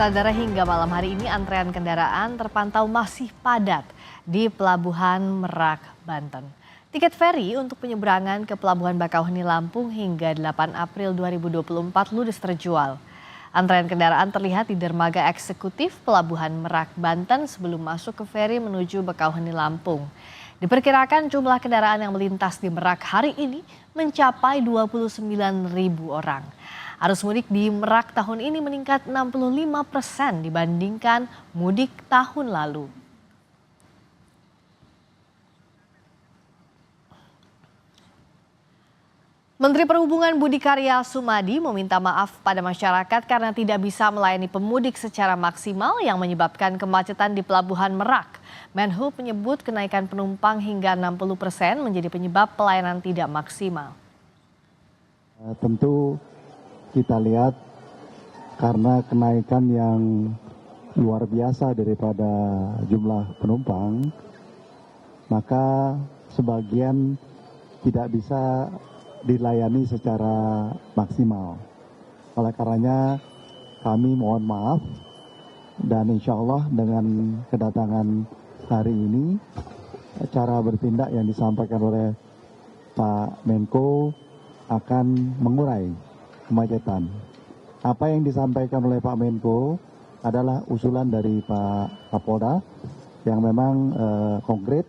Saudara, hingga malam hari ini antrean kendaraan terpantau masih padat di Pelabuhan Merak, Banten. Tiket feri untuk penyeberangan ke Pelabuhan Bakauheni Lampung hingga 8 April 2024 ludes terjual. Antrean kendaraan terlihat di dermaga eksekutif Pelabuhan Merak, Banten sebelum masuk ke feri menuju Bakauheni Lampung. Diperkirakan jumlah kendaraan yang melintas di Merak hari ini mencapai 29.000 orang. Arus mudik di Merak tahun ini meningkat 65% dibandingkan mudik tahun lalu. Menteri Perhubungan Budi Karya Sumadi meminta maaf pada masyarakat karena tidak bisa melayani pemudik secara maksimal yang menyebabkan kemacetan di Pelabuhan Merak. Menhub menyebut kenaikan penumpang hingga 60% menjadi penyebab pelayanan tidak maksimal. Tentu kita lihat karena kenaikan yang luar biasa daripada jumlah penumpang, maka sebagian tidak bisa dilayani secara maksimal. Oleh karenanya kami mohon maaf dan insya Allah dengan kedatangan hari ini cara bertindak yang disampaikan oleh Pak Menko akan mengurai kemacetan. Apa yang disampaikan oleh Pak Menko adalah usulan dari Pak Kapolda yang memang konkret.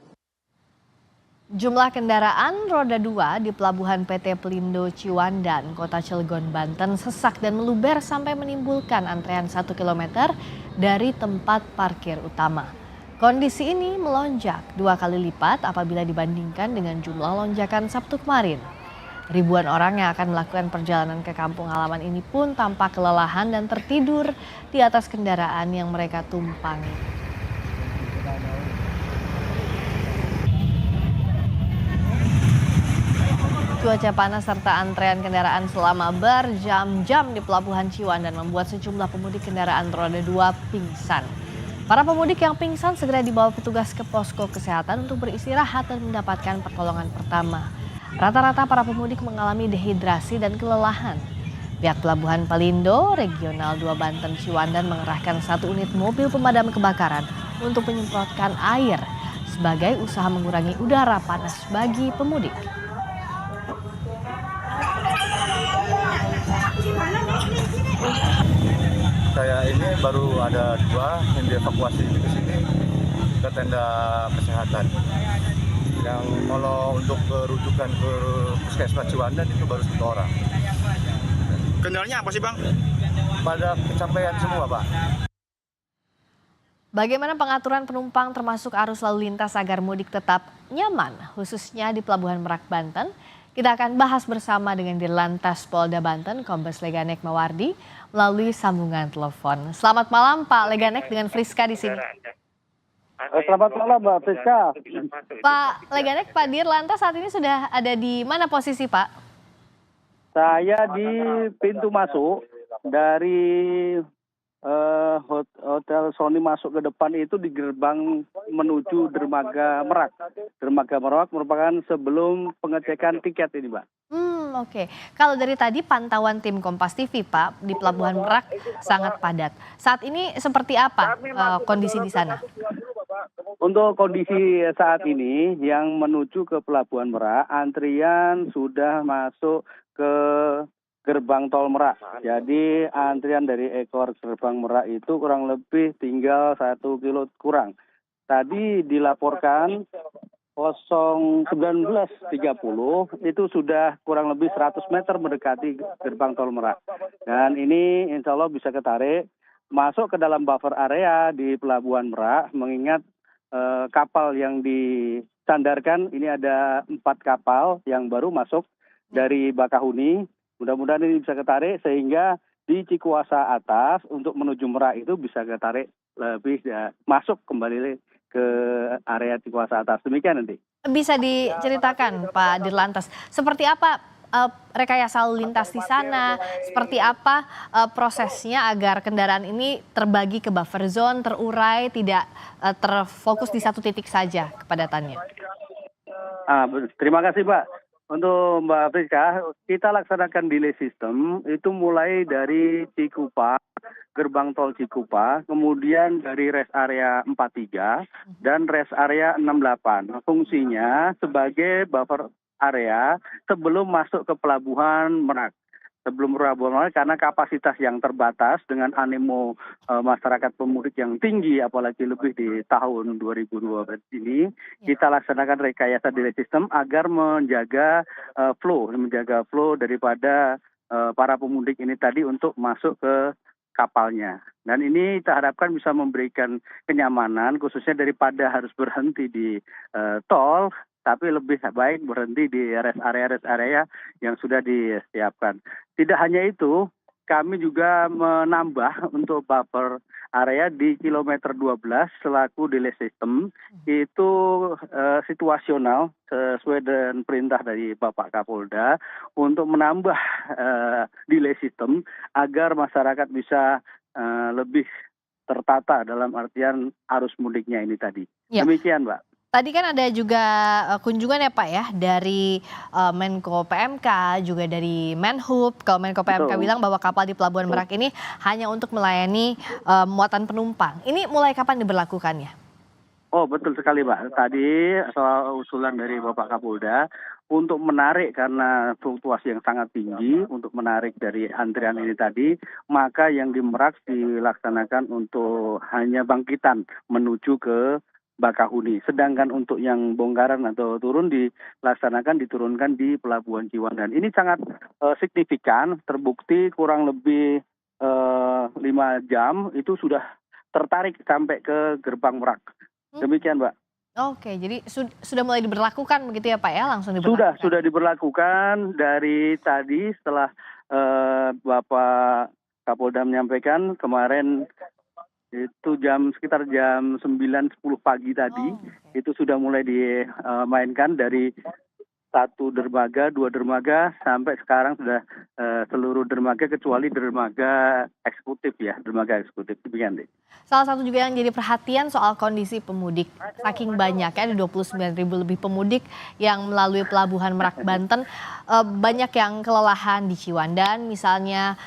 Jumlah kendaraan roda 2 di Pelabuhan PT Pelindo Ciwandan, Kota Cilegon, Banten sesak dan meluber sampai menimbulkan antrean 1 km dari tempat parkir utama. Kondisi ini melonjak 2 kali lipat apabila dibandingkan dengan jumlah lonjakan Sabtu kemarin. Ribuan orang yang akan melakukan perjalanan ke kampung halaman ini pun tampak kelelahan dan tertidur di atas kendaraan yang mereka tumpangi. Cuaca panas serta antrean kendaraan selama berjam-jam di Pelabuhan Ciwandan membuat sejumlah pemudik kendaraan roda 2 pingsan. Para pemudik yang pingsan segera dibawa petugas ke posko kesehatan untuk beristirahat dan mendapatkan pertolongan pertama. Rata-rata para pemudik mengalami dehidrasi dan kelelahan. Pihak Pelabuhan Pelindo Regional 2 Banten Ciwandan mengerahkan 1 unit mobil pemadam kebakaran untuk menyemprotkan air sebagai usaha mengurangi udara panas bagi pemudik. Saya ini baru ada 2 yang dievakuasi ke sini ke tenda kesehatan. Yang kalau untuk rujukan ke Puskesmas Ciwandan itu baru 1 orang. Kendalanya apa sih, Bang? Pada kecapean semua, Pak. Bagaimana pengaturan penumpang termasuk arus lalu lintas agar mudik tetap nyaman, khususnya di Pelabuhan Merak, Banten? Kita akan bahas bersama dengan Dirlantas Polda Banten, Kombes Leganek Mawardi, melalui sambungan telepon. Selamat malam, Pak Leganek, dengan Friska di sini. Selamat malam, Mbak Friska. Pak Leganek, Pak Dirlantas saat ini sudah ada di mana posisi, Pak? Saya di pintu masuk dari Hotel Sony masuk ke depan itu di gerbang menuju Dermaga Merak. Dermaga Merak merupakan sebelum pengecekan tiket ini, Mbak. Oke. Kalau dari tadi pantauan tim Kompas TV, Pak, di Pelabuhan Merak sangat padat. Saat ini seperti apa kondisi di sana? Untuk kondisi saat ini yang menuju ke Pelabuhan Merak, antrian sudah masuk ke gerbang tol Merak. Jadi antrian dari ekor gerbang Merak itu kurang lebih tinggal 1 kilo kurang. Tadi dilaporkan 19.30 itu sudah kurang lebih 100 meter mendekati gerbang tol Merak. Dan ini insya Allah bisa ketarik masuk ke dalam buffer area di Pelabuhan Merak, mengingat kapal yang disandarkan ini ada 4 kapal yang baru masuk dari Bakauheni. Mudah-mudahan ini bisa ketarik sehingga di Cikuasa atas untuk menuju Merak itu bisa ketarik lebih masuk kembali ke area Cikuasa atas. Demikian nanti. Bisa diceritakan Pak Dirlantas, seperti apa rekayasa lalu lintas di sana, seperti apa prosesnya agar kendaraan ini terbagi ke buffer zone, terurai, tidak terfokus di satu titik saja kepadatannya? Terima kasih, Pak. Untuk Mbak Friska, kita laksanakan delay system itu mulai dari Cikupa, gerbang tol Cikupa, kemudian dari rest area 43 dan rest area 68. Fungsinya sebagai buffer area sebelum masuk ke pelabuhan Merak. Sebelum pelabuhan Merak karena kapasitas yang terbatas dengan animo masyarakat pemudik yang tinggi, apalagi lebih di tahun 2012 ini, kita laksanakan rekayasa delay system agar menjaga flow daripada para pemudik ini tadi untuk masuk ke kapalnya. Dan ini kita harapkan bisa memberikan kenyamanan, khususnya daripada harus berhenti di tol, tapi lebih baik berhenti di rest area yang sudah disiapkan. Tidak hanya itu, kami juga menambah untuk buffer area di kilometer 12 selaku delay system itu situasional sesuai dengan perintah dari Bapak Kapolda untuk menambah delay system agar masyarakat bisa lebih tertata dalam artian arus mudiknya ini tadi. Ya. Demikian, Mbak. Tadi kan ada juga kunjungan ya Pak ya dari Menko PMK, juga dari Menhub. Kalau Menko PMK bilang bahwa kapal di Pelabuhan Merak ini hanya untuk melayani muatan penumpang. Ini mulai kapan diberlakukannya? Oh, betul sekali, Pak. Tadi soal usulan dari Bapak Kapolda untuk menarik karena fluktuasi yang sangat tinggi, untuk menarik dari antrian ini tadi, maka yang di Merak dilaksanakan untuk hanya bangkitan menuju ke Bakahuni. Sedangkan untuk yang bongkaran atau diturunkan di Pelabuhan Ciwandan. Ini sangat signifikan, terbukti kurang lebih 5 jam itu sudah tertarik sampai ke gerbang Merak. Demikian, Mbak. Oke, jadi sudah mulai diberlakukan begitu ya Pak ya, langsung diberlakukan? Sudah diberlakukan dari tadi setelah Bapak Kapolda menyampaikan kemarin itu sekitar jam 9.10 pagi tadi, itu sudah mulai dimainkan dari 1 dermaga, 2 dermaga, sampai sekarang sudah seluruh dermaga kecuali dermaga eksekutif ya, dermaga eksekutif. Demikian deh. Salah satu juga yang jadi perhatian soal kondisi pemudik. Saking banyak ya, ada 29.000 lebih pemudik yang melalui Pelabuhan Merak Banten. Banyak yang kelelahan di Ciwandan misalnya,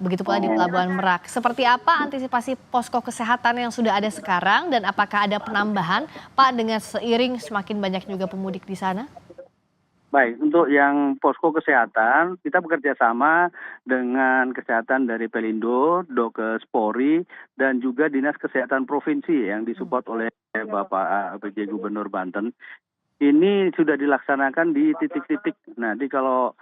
begitu pula di Pelabuhan Merak. Seperti apa antisipasi posko kesehatan yang sudah ada sekarang dan apakah ada penambahan Pak dengan seiring semakin banyak juga pemudik di sana? Baik, untuk yang posko kesehatan, kita bekerja sama dengan kesehatan dari Pelindo, Dokes Polri, dan juga Dinas Kesehatan Provinsi yang disupport oleh Bapak PJ Gubernur Banten. Ini sudah dilaksanakan di titik-titik. Nah, kalau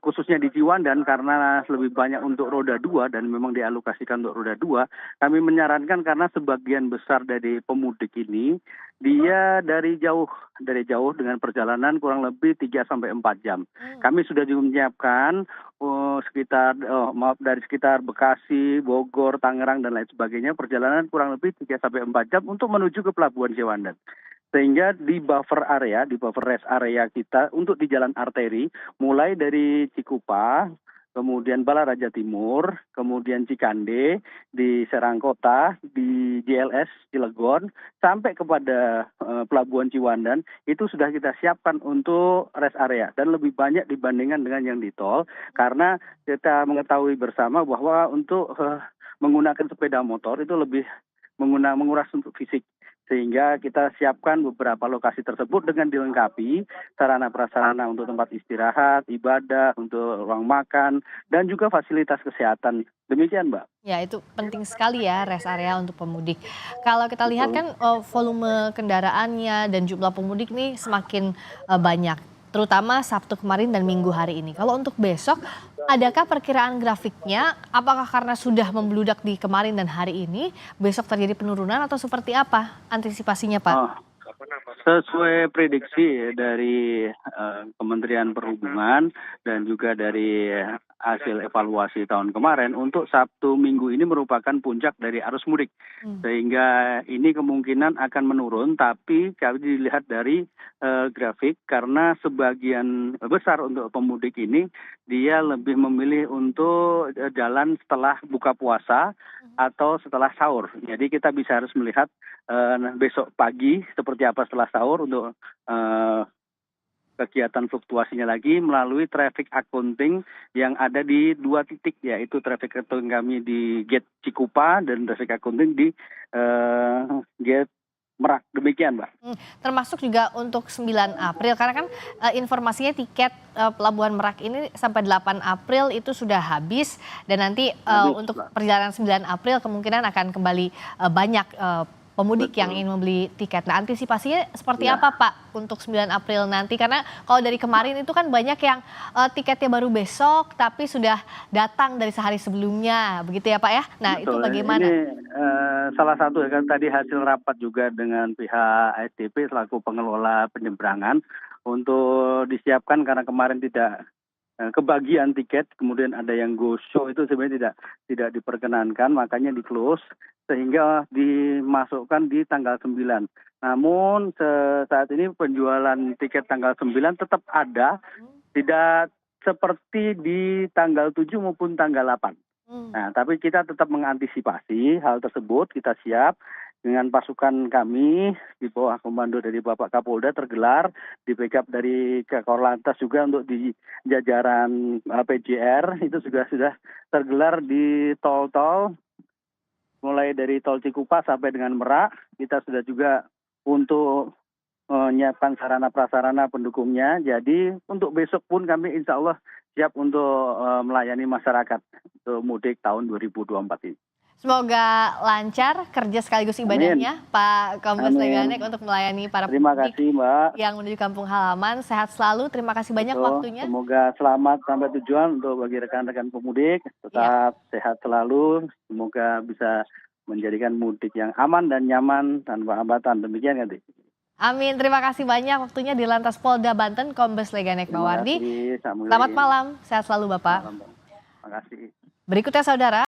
khususnya di Ciwandan karena lebih banyak untuk roda 2 dan memang dialokasikan untuk roda 2, kami menyarankan karena sebagian besar dari pemudik ini dia dari jauh dengan perjalanan kurang lebih 3-4 jam. Kami sudah juga menyiapkan dari sekitar Bekasi, Bogor, Tangerang dan lain sebagainya perjalanan kurang lebih 3-4 jam untuk menuju ke Pelabuhan Ciwandan. Sehingga di buffer rest area kita untuk di jalan arteri, mulai dari Cikupa, kemudian Balaraja Timur, kemudian Cikande, di Serang Kota, di JLS Cilegon, sampai kepada Pelabuhan Ciwandan, itu sudah kita siapkan untuk rest area. Dan lebih banyak dibandingkan dengan yang di tol, karena kita mengetahui bersama bahwa untuk menggunakan sepeda motor itu lebih menguras untuk fisik. Sehingga kita siapkan beberapa lokasi tersebut dengan dilengkapi sarana prasarana untuk tempat istirahat, ibadah, untuk ruang makan, dan juga fasilitas kesehatan. Demikian, Mbak. Ya, itu penting sekali ya rest area untuk pemudik. Kalau kita lihat kan volume kendaraannya dan jumlah pemudik nih semakin banyak. Terutama Sabtu kemarin dan Minggu hari ini. Kalau untuk besok, adakah perkiraan grafiknya? Apakah karena sudah membludak di kemarin dan hari ini, besok terjadi penurunan atau seperti apa antisipasinya Pak? Sesuai prediksi dari Kementerian Perhubungan dan juga dari hasil evaluasi tahun kemarin, untuk Sabtu Minggu ini merupakan puncak dari arus mudik. Sehingga ini kemungkinan akan menurun, tapi kalau dilihat dari grafik, karena sebagian besar untuk pemudik ini, dia lebih memilih untuk jalan setelah buka puasa atau setelah sahur. Jadi kita bisa harus melihat besok pagi seperti apa setelah sahur untuk kegiatan fluktuasinya lagi melalui traffic accounting yang ada di 2 titik, yaitu traffic accounting kami di gate Cikupa dan traffic accounting di gate Merak. Demikian, Mbak. Termasuk juga untuk 9 April karena kan informasinya tiket Pelabuhan Merak ini sampai 8 April itu sudah habis dan nanti untuk perjalanan 9 April kemungkinan akan kembali banyak pemudik yang ingin membeli tiket. Nah, antisipasinya seperti apa Pak untuk 9 April nanti? Karena kalau dari kemarin itu kan banyak yang tiketnya baru besok tapi sudah datang dari sehari sebelumnya, begitu ya Pak ya? Nah, Betul. itu bagaimana? Ini salah satu kan tadi hasil rapat juga dengan pihak ASDP selaku pengelola penyeberangan untuk disiapkan karena kemarin tidak kebagian tiket, kemudian ada yang go show itu sebenarnya tidak diperkenankan, makanya di close sehingga dimasukkan di tanggal 9. Namun saat ini penjualan tiket tanggal 9 tetap ada, tidak seperti di tanggal 7 maupun tanggal 8. Nah, tapi kita tetap mengantisipasi hal tersebut, kita siap dengan pasukan kami di bawah komando dari Bapak Kapolda tergelar, di backup dari Kakor Lantas juga untuk di jajaran PJR itu juga sudah tergelar di tol-tol, mulai dari tol Cikupa sampai dengan Merak. Kita sudah juga untuk menyiapkan sarana prasarana pendukungnya. Jadi untuk besok pun kami insya Allah siap untuk melayani masyarakat untuk mudik tahun 2024 ini. Semoga lancar kerja sekaligus ibadahnya Pak Kombes Leganek untuk melayani para Terima pemudik kasih, Mbak. yang menuju kampung halaman. Sehat selalu, terima kasih banyak waktunya. Semoga selamat sampai tujuan untuk bagi rekan-rekan pemudik. Tetap sehat selalu. Semoga bisa menjadikan mudik yang aman dan nyaman tanpa hambatan. Demikian kan, Amin, terima kasih banyak waktunya di Lantas Polda Banten, Kombes Leganek Mawardi. Selamat malam, sehat selalu Bapak. Terima kasih. Berikutnya saudara.